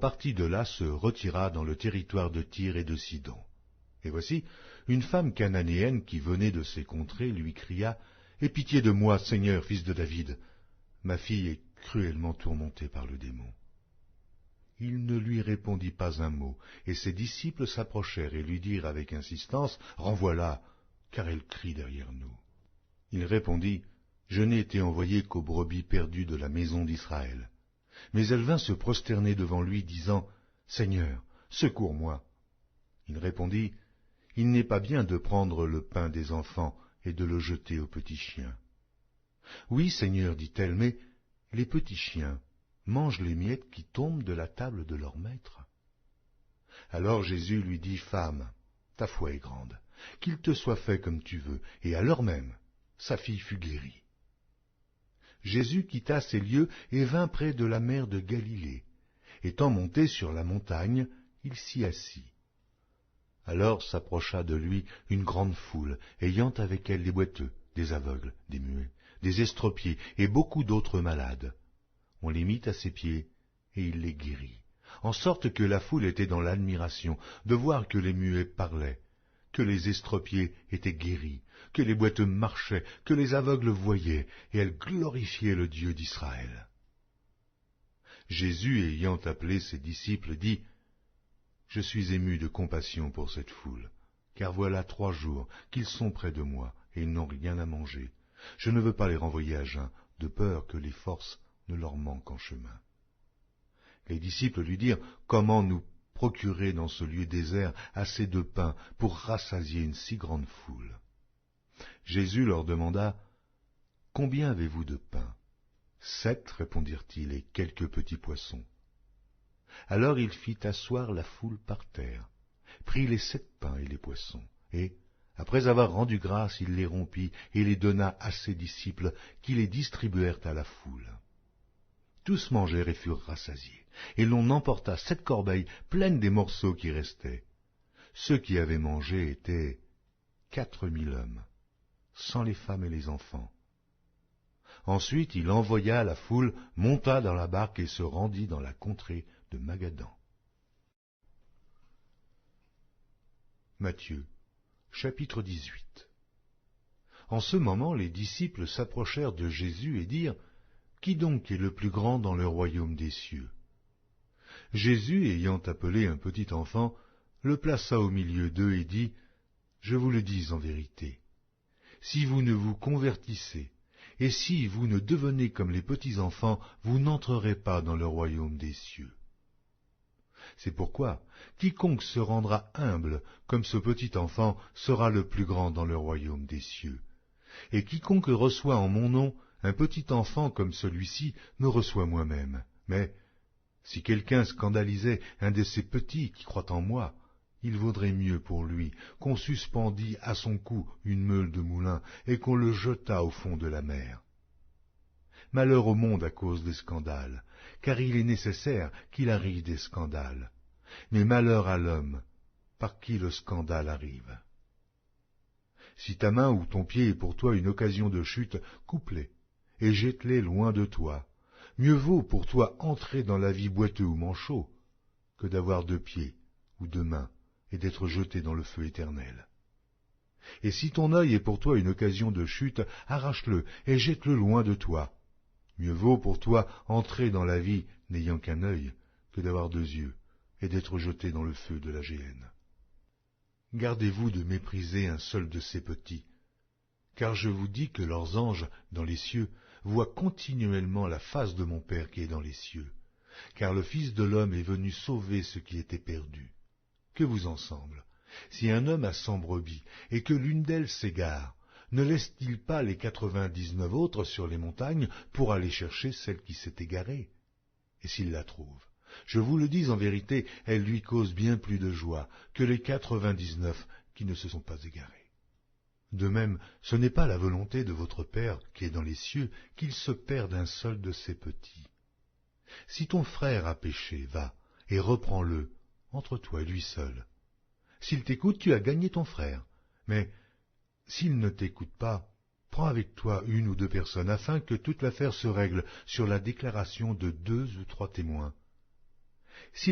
partit de là se retira dans le territoire de Tyr et de Sidon. Et voici, une femme cananéenne qui venait de ces contrées lui cria « Aie pitié de moi, Seigneur, fils de David. Ma fille est cruellement tourmentée par le démon. » Il ne lui répondit pas un mot, et ses disciples s'approchèrent et lui dirent avec insistance « Renvoie-la, car elle crie derrière nous. » Il répondit « Je n'ai été envoyé qu'aux brebis perdues de la maison d'Israël. » Mais elle vint se prosterner devant lui, disant « Seigneur, secours-moi. » Il répondit « Il n'est pas bien de prendre le pain des enfants et de le jeter aux petits chiens. » « Oui, Seigneur, dit-elle, mais les petits chiens mangent les miettes qui tombent de la table de leur maître. » Alors Jésus lui dit « Femme, ta foi est grande, qu'il te soit fait comme tu veux. » Et à l'heure même, sa fille fut guérie. Jésus quitta ces lieux et vint près de la mer de Galilée. Étant monté sur la montagne, il s'y assit. Alors s'approcha de lui une grande foule, ayant avec elle des boiteux, des aveugles, des muets, des estropiés et beaucoup d'autres malades. On les mit à ses pieds, et il les guérit, en sorte que la foule était dans l'admiration de voir que les muets parlaient, que les estropiés étaient guéris, que les boiteux marchaient, que les aveugles voyaient, et elle glorifiait le Dieu d'Israël. Jésus, ayant appelé ses disciples, dit « Je suis ému de compassion pour cette foule, car voilà 3 jours qu'ils sont près de moi, et ils n'ont rien à manger. Je ne veux pas les renvoyer à jeun, de peur que les forces ne leur manquent en chemin. » Les disciples lui dirent « Comment nous procurer dans ce lieu désert assez de pain pour rassasier une si grande foule ?» Jésus leur demanda « Combien avez-vous de pain ?» 7, répondirent-ils, et quelques petits poissons. Alors il fit asseoir la foule par terre, prit les 7 pains et les poissons, et, après avoir rendu grâce, il les rompit et les donna à ses disciples, qui les distribuèrent à la foule. Tous mangèrent et furent rassasiés, et l'on emporta 7 corbeilles pleines des morceaux qui restaient. Ceux qui avaient mangé étaient 4000 hommes, sans les femmes et les enfants. Ensuite il envoya la foule, monta dans la barque et se rendit dans la contrée de Magadan. Matthieu, chapitre 18. En ce moment, les disciples s'approchèrent de Jésus et dirent « Qui donc est le plus grand dans le royaume des cieux ?» Jésus, ayant appelé un petit enfant, le plaça au milieu d'eux et dit « Je vous le dis en vérité, si vous ne vous convertissez, et si vous ne devenez comme les petits enfants, vous n'entrerez pas dans le royaume des cieux. C'est pourquoi quiconque se rendra humble comme ce petit enfant sera le plus grand dans le royaume des cieux. Et quiconque reçoit en mon nom un petit enfant comme celui-ci me reçoit moi-même. Mais si quelqu'un scandalisait un de ces petits qui croient en moi, il vaudrait mieux pour lui qu'on suspendît à son cou une meule de moulin et qu'on le jetât au fond de la mer. Malheur au monde à cause des scandales, car il est nécessaire qu'il arrive des scandales. Mais malheur à l'homme par qui le scandale arrive. Si ta main ou ton pied est pour toi une occasion de chute, coupe-les et jette-les loin de toi. Mieux vaut pour toi entrer dans la vie boiteux ou manchot que d'avoir 2 pieds ou 2 mains et d'être jeté dans le feu éternel. Et si ton œil est pour toi une occasion de chute, arrache-le et jette-le loin de toi. Mieux vaut pour toi entrer dans la vie n'ayant qu'un œil que d'avoir 2 yeux et d'être jeté dans le feu de la géhenne. Gardez-vous de mépriser un seul de ces petits, car je vous dis que leurs anges dans les cieux voient continuellement la face de mon Père qui est dans les cieux, car le Fils de l'homme est venu sauver ce qui était perdu. Que vous en semble? Si un homme a 100 brebis, et que l'une d'elles s'égare, ne laisse-t-il pas les 99 autres sur les montagnes pour aller chercher celle qui s'est égarée? Et s'il la trouve, je vous le dis en vérité, elle lui cause bien plus de joie que les 99 qui ne se sont pas égarés. De même, ce n'est pas la volonté de votre Père qui est dans les cieux qu'il se perde un seul de ces petits. Si ton frère a péché, va et reprends-le entre toi et lui seul. S'il t'écoute, tu as gagné ton frère. Mais s'il ne t'écoute pas, prends avec toi 1 ou 2 personnes, afin que toute l'affaire se règle sur la déclaration de 2 ou 3 témoins. Si